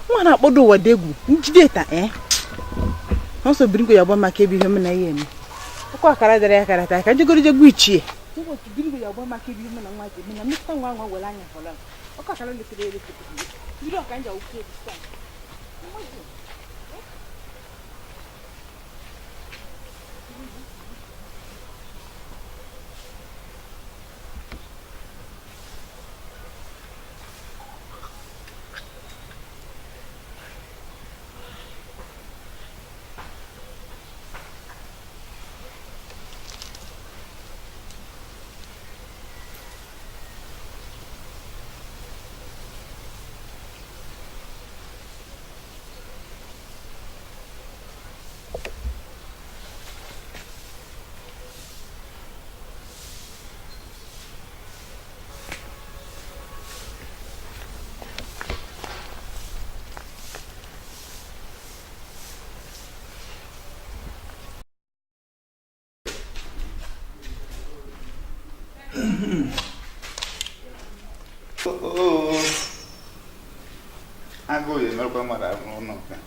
Mwana bodo wadegu njideta Nso biringo ya bwa make bi hemu na yemi Kwa kara dere kara ta ka jigoro je gwichie Ngo biringo ya bwa make bi hemu na nwa je na mista nwa nwa wala anya hola Kwa kara le kide le kide Biro kanja ukwe sta Aku ya mereka marah nono kan.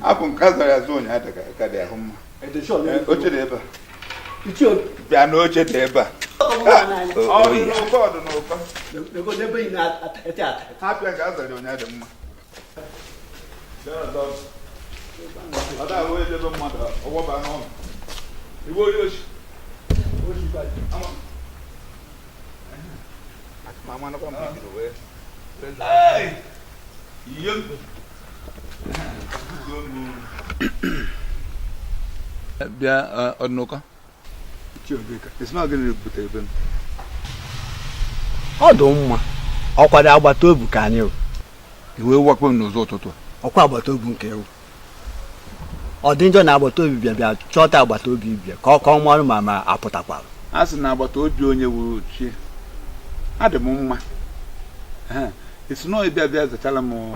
Aku casa ya zone hata kada ya homa. Oche deba. Ichio bia no oche deba. Oh no ko. Nego deba ina ata. Ha bia casa de onya de mma. Dara do. Ada wo deba mma da. Owo ba no. Iwo yoshi. Oshi ba. Ama. Mama no pa mma di we. Hey! Yum. Bia onoka. Chiobeka. It's not going to put even. Odumma. Okwada agbata obu ka anyị o. Iwe wakwa n'ụzọ ụtụtụ. Ọkwa agbata obu nke o. Ọ dị njọ na agbata obi bịa chọta agbata obi bịa ka ọ kọọ mmanụ ma apụtakwara. A sị na agbata obi onye wuru chi. Adị m mma. It's no bịa zachala m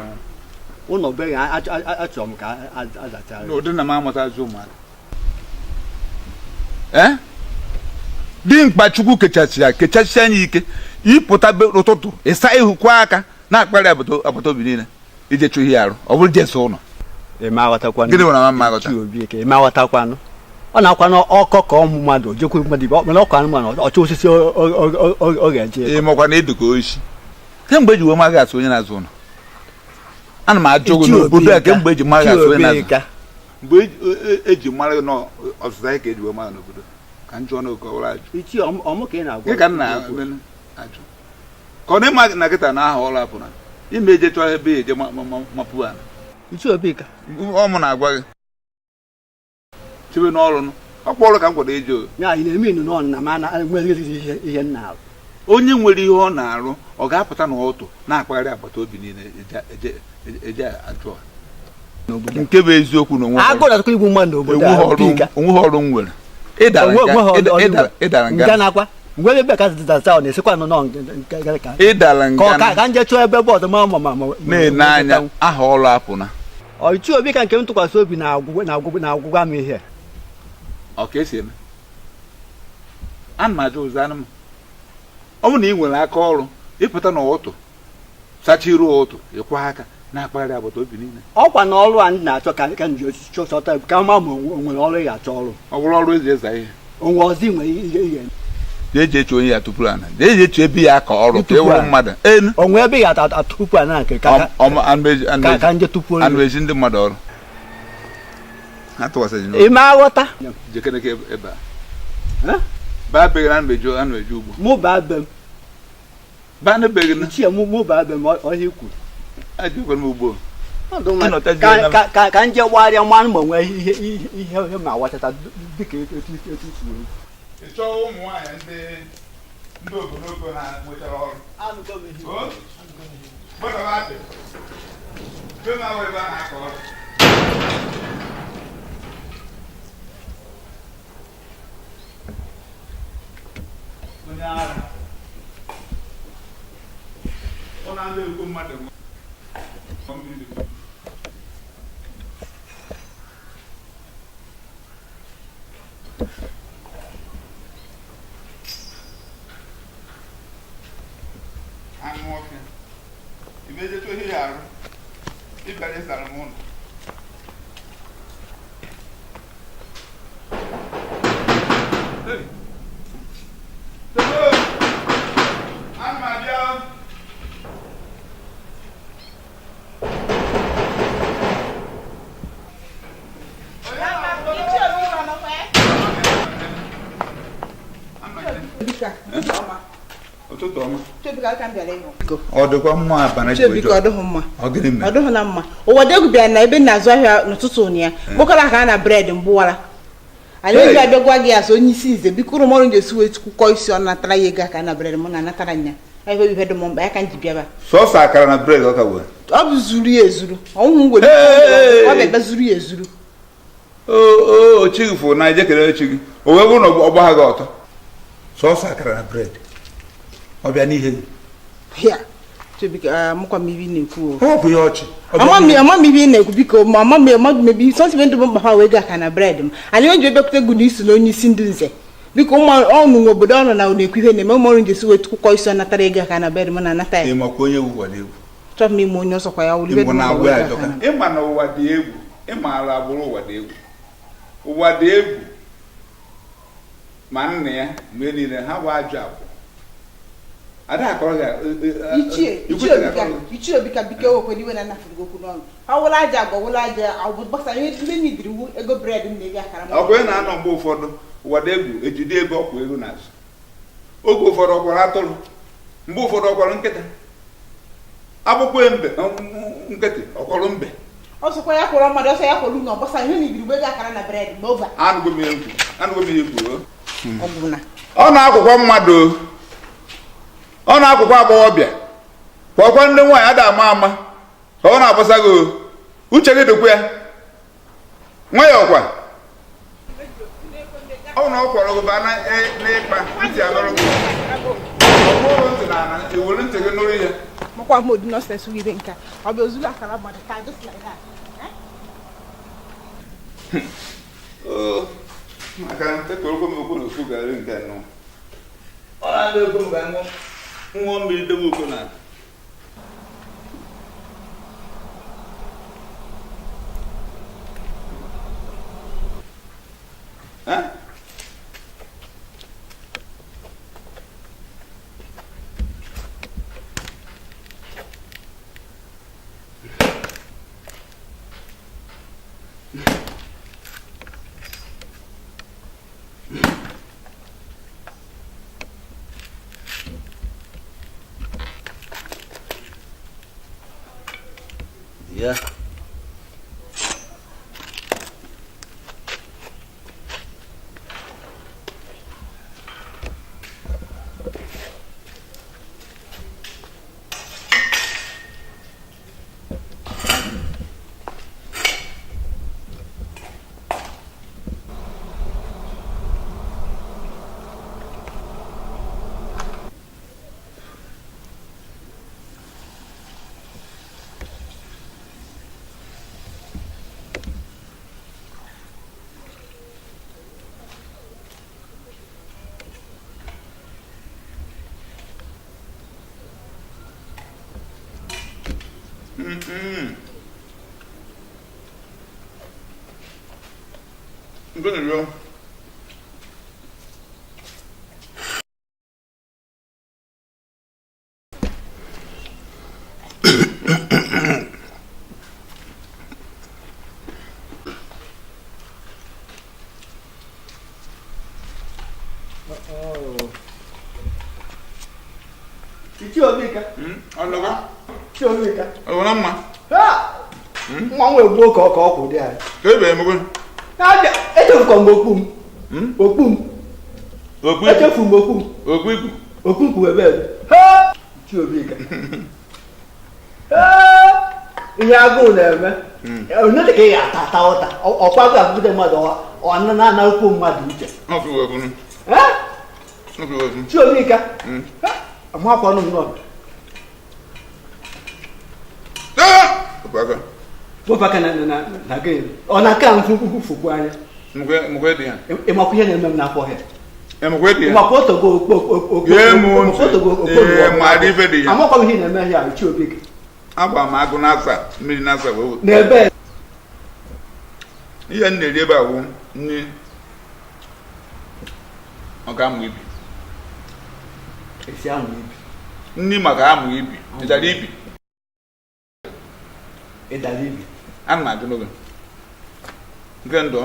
ụlọ be achọrọ m ka azachara. N'ụdị na m amụta azụ ụmụaka. Dị mkpa Chukwu kechasị anyị ike ịpụta ụtụtụ ịsa ihukwa aka na-akparị agbata obi niile ije chụ ihe arụ ọ bụrụ jesi ụlọ. Eme aghọtakwanụ. Gịnị nwere mma aghọta? Eme aghọtakwanụ. Ọ na-akwanụ ọkọ ka ọmụ mmadụ jekwu mmadụ ibe mana ọkọ anụmanụ ọchụ osisi ọ ga-eje. Ịmakwa na edu ka oshi. Kemgbe eji wee maghị asụ onye na-azụ ụlọ. Ana m ajụ gị n'obodo a kemgbe eji maghị asụ onye na-azụ. Mgbe eji mara ọzụzụ anyị ka eji wee maghị n'obodo ka njụ ọnụ ka ọrụ ajụ. Ichi ọmụ ka ị na-agwa. Gị ka m na-ajụ. Ka ọ na-ịma na kịta na aha ọrụ apụna ime eje chọọ ebe eje mapụ ana. Ichi Obika. Ọmụ na-agwa gị. Chebe n'ọrụ ọkwa ọrụ ka m kwado eje o. Ya ị na-eme inu n'ọnụ na ma na-enweghị ihe nna arụ. Onye nwere ihe ọ na-arụ ọ ga-apụta n'ọtụ na-akpagharị agbata obi niile eje ajụ nke bụ eziokwu na onweghị ọrụ m nwere ịdara nga Mgbe ebe ka zata na-esikwa nọ ka ịdala nga ka nje chụọ ebe bọọdụ ma na-ene anya aha ọrụ apụna ọchụ obi ka nke m tụkwasị obi na agwụgwa m ihe ọ ka esi eme ana m ajụ ụzọ anụ m ọ bụ na ị nwere aka ọrụ ịpụta n'ụtụ sachiru ụtụ ịkwa aka na-akpagharị agbata obi niile ọkwa na ọrụ a ndị na-achọ ka nji chọta ka ma nwere ọrụ ya achọ ọrụ ọ bụrụ ọrụ eji eza ihe onwe ọzọ nwere ihe eji echu onye ya tupu ana eji echu ebe ya ka ọrụ ka ịwụrụ mmadụ enu onwe ebe ya atụpụ ana nke ka nje tupu anụ ezi ndị mmadụ ọrụ ha tụwasịrị n'obi ime aghọta jekeneke ebe a baa beghị na anụ eji ugbo mụ baa be m baa na beghị na ichie mụ baa be m ọhịa ikwu ajụkwa m ugbo ka nje gbagharịa mmanụ ma nwee ihe ma wachata dịka etu ifuru ịchọ ụmụ nwaanyị ndị ogologo na-nwetara ọrụ onye ara ọ na-adị ekwu mmadụ anụ ọfịa imejetu ihe ya arụ ịbịara ịsara m ụlọ ana m abịa ụtụtụ ọma ọ dịkwa mma abalị ọ dịghị na mma ụwa degwu bịara na ebe na-azụ ahịa n'ụtụtụ ụnyaahụ kpọkọrọ ka a na bred mgbụwara anyị oji abịa gwa gị azụ onye isi nze biko ụrụ mọrụ ga-esi wee kwụkọ isi ọ natara ya ego aka na bred m na-anatara nya ebe ihe dị m mkpa ya ka m ji bịaba sọsọ akara na bred ọ ka wee ọ bụ zuru ya ezuru ọnwụ ngwere ọ bụ ebe zuru ya ezuru o chighị fụ na ije echi gị o wee bụrụ na ọgbagha gị ọtọ sọsọ akara na bred ọ bịa n'ihe ya mụkwa m ibe na-ekwu ọ bụ ya ọchị ama m ibe na-ekwu biko ma ama m mebi sọsịbe ndụ m mkpa ha wee ga aka na bred m anyị onye ji ebekwute egwu na isi na onye isi ndị nze biko ọnụ nwe obodo ọnụ na na-ekwu ihe na-eme ụmụ ọrụ njesi wee kwụkọ isi ọ natara ego aka na bred m na-anata ya ịmakwa onye wụwara egwu chọọ m ime onye ọsọkwa ya wụrụ ịma na ụwa dị egwu ịmaala agbụrụ ụwa dị egwu ụwa dị egwu ma nna ya mgbe niile ha bụ ajọ abụọ ada akọrọ ga ichie obi ka bike okwe iwe na nafụrụ okwu n'ọnụ ha wụla aja agwa wụla aja agwụ gbasara ihe ndị nyidiri iwu ego bred m na-eri akara ọkwa ị na-anọ mgbe ụfọdụ ụwa dị egwu ejide ego ọkwa ego n'azụ oge ụfọdụ ọkwara atụrụ mgbe ụfọdụ ọkwara nkịta akwụkwọ mbe nkịtị ọkwọrọ mbe ọsọkwa ya kwụrụ mmadụ ọsọ ya kwụrụ ụlọ gbasara ihe nyidiri ego akara na bred ma ova anụgo m ihe kwuru ọ na-akwụkwọ mmadụ ọ na-akwụkwọ agbọghọbịa kwọkwa ndị nwaanyị ada ama ka ọ na-agbasa gị uche gị dịkwa ya nwa ya ọkwa ọ na ọ kwọrọ gị ba n'ịkpa ntị anụrụ gị ọbụrụ ntị na ana ewere ntị gị nụrụ ihe makwa m odi nọsens ibe nke ọ bụ ozulu akara mmadụ ka just like that maka ntekwere m okwu n'ofu garị nke nnụ ọ na-adị okwu mgbe nwa mmiri debe okwu na Yeah. Good girl. Mong will walk or there. I don't come Bokum. Okum were bed. Ha! Chubika. Ya go there, not a gay at or Papa with the mother or another poor mother. Huh? Chubika. I'm half on one. What can I again? On account for Guaya. Emotion and not for her. I'm waiting. My photo go. My DVD. I'm not coming here and marry a big. About my gonasa, Milinasa. Never. You and the river won't. I'll come with you. It's young. Nimagam with you. It's a lippy. It's a lippy. I'm not going to go. Can be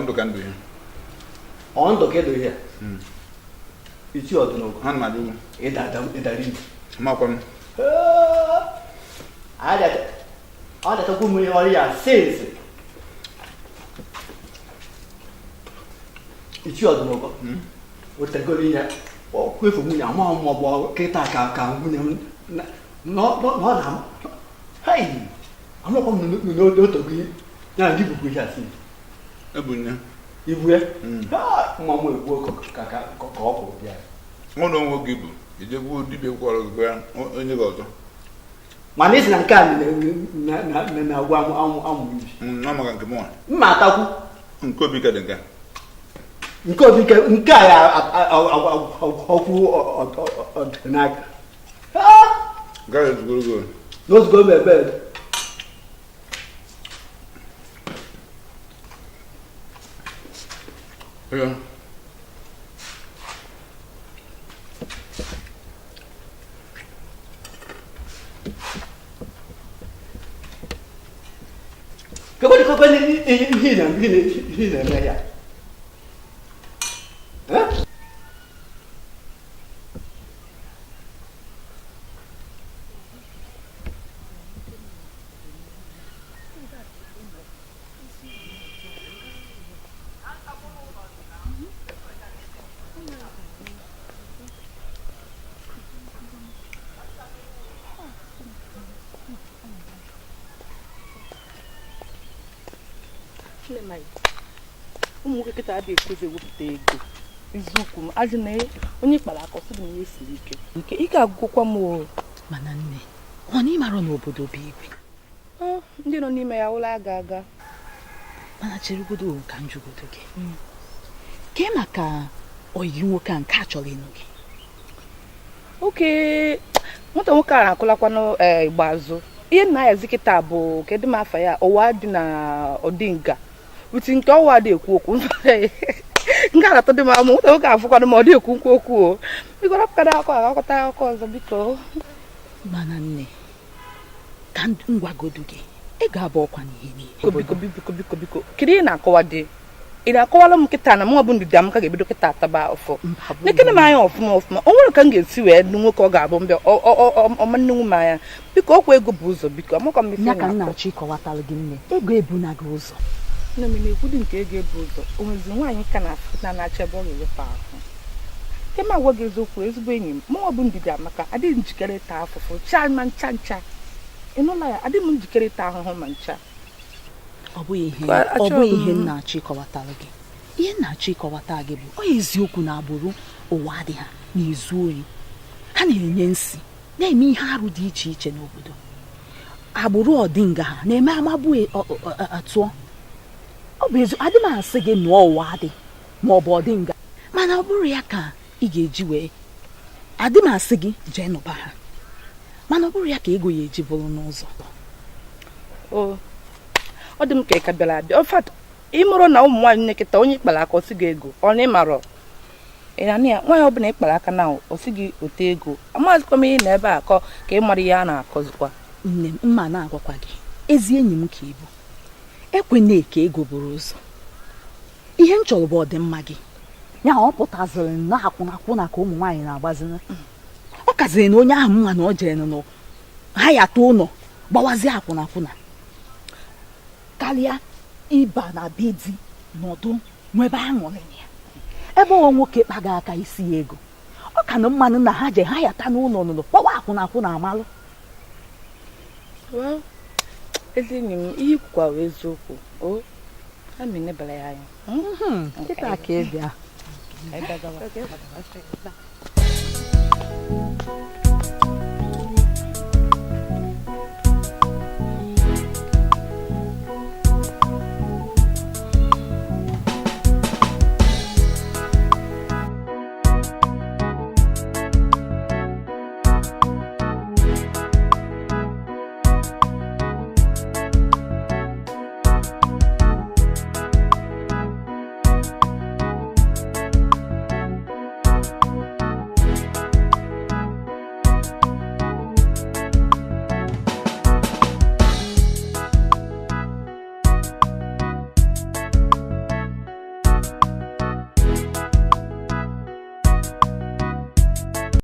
on the kettle here. It's your to know. I'm not doing it. That Malcolm. I that a woman or ya says it's your to know. What the good here or quick for me, a mom or Ketaka can not. Hey, I'm not going to know to be. Now, you will be asking. If we Mom will work a yeah. One don't give you. You just would be quarter of the ground on your daughter. My niece and can now one. No more can come on. Mataku. Could be cutting that. Because we can or tonight. Guys, go. Let's go to bed. Yeah. Come on, here. Huh? Ụmụ nwoke kịta abịa ekozi ewepụta ego izuụkwụ m ajụ na onye kpara akọ sị na ihe siri ike nke ike agụgụkwa m o mana nne ọ na ịmara n'obodo bụ igwe ndị nọ n'ime ya ụlọ aga mana cheregodo ka njụgodo gị kee maka oyi nwoke a nke a chọrọ ịnụ gị oke nwata nwoke a na-akụlakwa n'igbaazụ ihe nna ya zikịta bụ kedu m afa ya ụwa dị na ọdịnga uti nke ọwa dị ekwu okwu nke alatọ dị ma nwata nwoke afụkwanụ ma ọ dị ekwu nkwu okwu o biko rapụkara akọta akụkọ ọzọ biko mana nne ka ngwagodo gị ị ga-abụ ọkwa n'ihe niile biko kedu ị na-akọwa dị ị na-akọwala m kịta na mụ bụ ndidi amaka ga-ebido kịta ataba ọfọ nekene m anya ọfụma o nwere ka m ga-esi wee nụ nwoke ọ ga-abụ mbịa ọmannenwu m anya biko ọkwa ego bụ ụzọ biko amaka m ya ka m na-achọ ịkọwatalụ gị nne ego ebuna gị ụzọ nne m na-ekwu dị nke ego ebu ụzọ o nwezi nwaanyị ka na-achọ ebe ọ ga-ewepụ ahụ nke m agwa gị eziokwu ezigbo enyi m mụnwa bụ ndidi amaka adịghị njikere ịta afụfụ chaa ma ncha ịnụla ya adịghị m njikere ịta ahụhụ ma ncha ọ bụghị ihe m na-achọ ịkọwatalụ gị ihe m na-achọ ịkọwata gị bụ ọ eziokwu na agbụrụ ụwa dị ha na-ezu ohi ha na-enye nsị na-eme ihe arụ dị iche iche n'obodo agbụrụ ọdịnga ha na-eme amabụ atụọ ọ bụ eziokwu adị m asị gị nụọ ụwa dị ma ọ bụ ọdịnga mana ọ bụrụ ya ka ị ga-eji wee adị m asị gị jee nụba ha mana ọ bụrụ ya ka ego ya eji bụrụ n'ụzọ ọ dị m ka ị ka bịara abịa ọfat ịmụrụ na ụmụ nwaanyị nekịta onye ịkpara aka osi gị ego ọ na ịmarọ ịnanị ya nwaanyị ọbụla ịkpara aka na osi gị ote ego amazịkwa m ihe na ebe akọ ka ị mara ihe a na-akọzikwa nne m mma na-agwakwa gị ezi enyi m ka ịbụ ekwena ka ego buru ụzọ ihe m chọrọ bụ ọdịmma gị ya ọ pụtaziri na akwụnakwụna ka ụmụ nwaanyị na-agbazina ọ kaziri na onye ahụ mma na ọ jere nọ ha ya too ụlọ gbawazie akwụnakwụna karịa ịba na be di nọdụ nwebe aṅụrị ya ebe ọ nwoke kpaga aka isi ya ego ọ ka na mmanụ na ha je ha yata n'ụlọ nụlọ kpọwa akwụnakwụna amalụ ezi enyi m ihe ikwukwa wee eziokwu o ha menebara ya anya kịta ka ị bịa Aí pega lá.